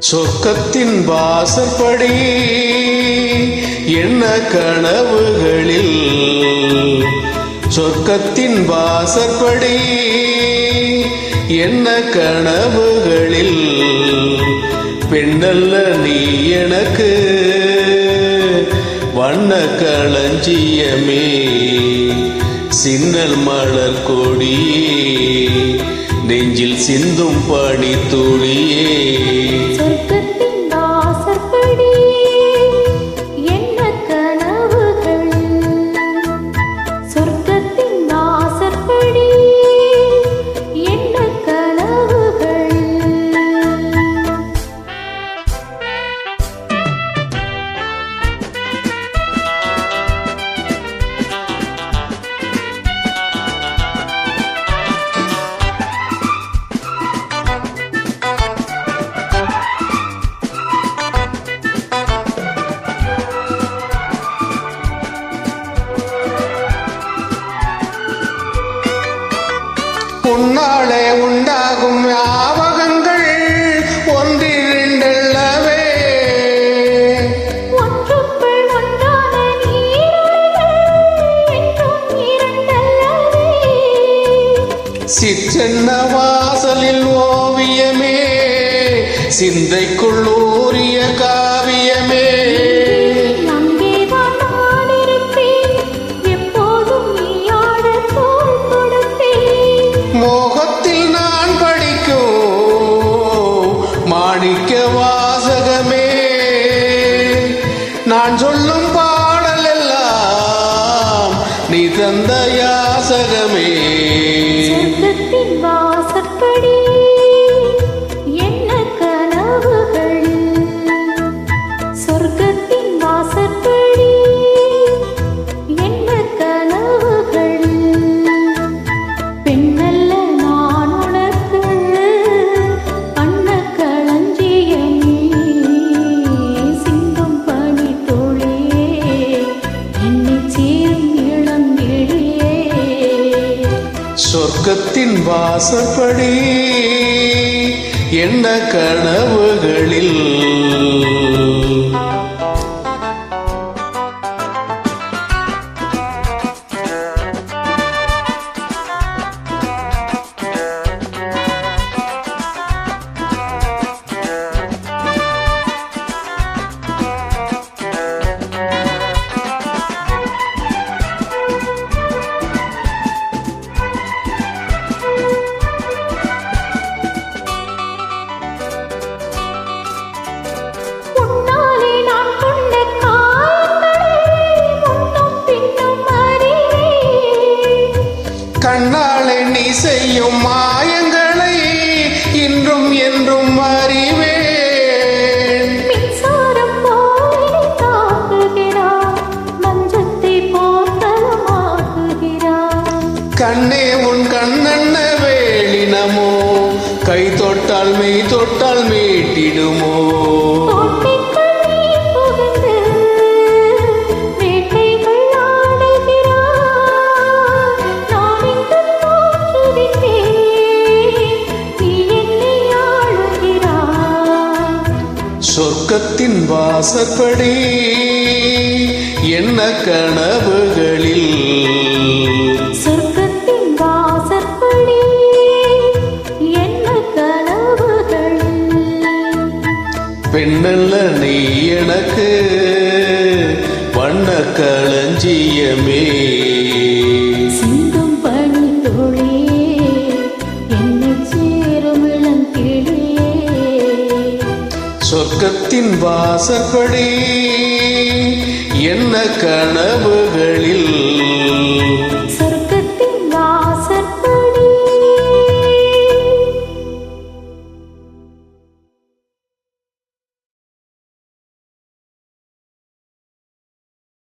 சொர்க்கத்தின் வாசற்படி என்ன கனவுகளில், சொர்க்கத்தின் வாசற்படி என்ன கனவுகளில், பெண்ணல்ல நீ எனக்கு வண்ண களஞ்சியமே, சின்னல் மலர் கொடியே, நெஞ்சில் சிந்தும் பனி துளியே. சொர்க்கத்தின் வாசற்படி என்ன கனவுகள், சொர்க்கத்தின் வாசற்படி என்ன கனவுகள். உன்னாலே உண்டாகும் ஞாபகங்கள் ஒன்றிரண்டல்லவே, ஒன்றுக்குள் ஒன்றான நீரலைகள் என்றும் இரண்டல்லவே. சிற்றென்ன வாசலில் ஓவியமே, சிந்தைக்குள் ஊறிய காவியமே, அங்கேதான் நான் இருப்பேன், எப்போதும் நீ ஆட தோள் கொடுப்பேன். மோகத்தில் நான் படிக்கும் மாணிக்க வாசகமே, நான் சொல்லும் பாடல் எல்லாம் நீ தந்த யாசகமே. சொர்க்கத்தின் வாசற்படி என்ன கனவுகள், சொர்க்கத்தின் வாசற்படி என்ன கனவுகள். பெண்ணல்ல நான் உனக்கு வண்ண களஞ்சியமே, சிந்தும் பனி துளியே, என்னை சேரும் இளங்கிளியே. சொர்க்கத்தின் வாசற்படி என்ன கனவுகளில். உன்னாலே நான் கொண்ட காயங்களை முன்னும் பின்னும் அறிவேன். கண்ணாலே நீ செய்யும் மாயங்களை இன்றும் என்றும் அறிவேன். மின்சாரம் போல் தாக்குகிறார், மஞ்சத்தை போர்த்தலமாக்குகிறார். கண்ணே உன் கண்ணென்ன வேலினமோ, கை தொட்டால் மெய் தொட்டால் மீட்டிடுமோ. கோட்டைக்குள் நீ புகுந்து வேட்டைகள் ஆடுகிறாய். நான் இங்கு தோற்றுவிட்டேன், நீ என்னை ஆளுகிறாய். சொர்க்கத்தின் வாசற்படி என்ன கனவுகளில், சொர்க்கத்தின் வாசற்படி என்ன கனவுகள். பெண்ணல்ல நீ எனக்கு வண்ண களஞ்சியமே, சிந்தும் பனி துளியே, என்னை சேரும் இளங்கிளியே. சொர்க்கத்தின் வாசற்படி என்ன கனவுகளில்.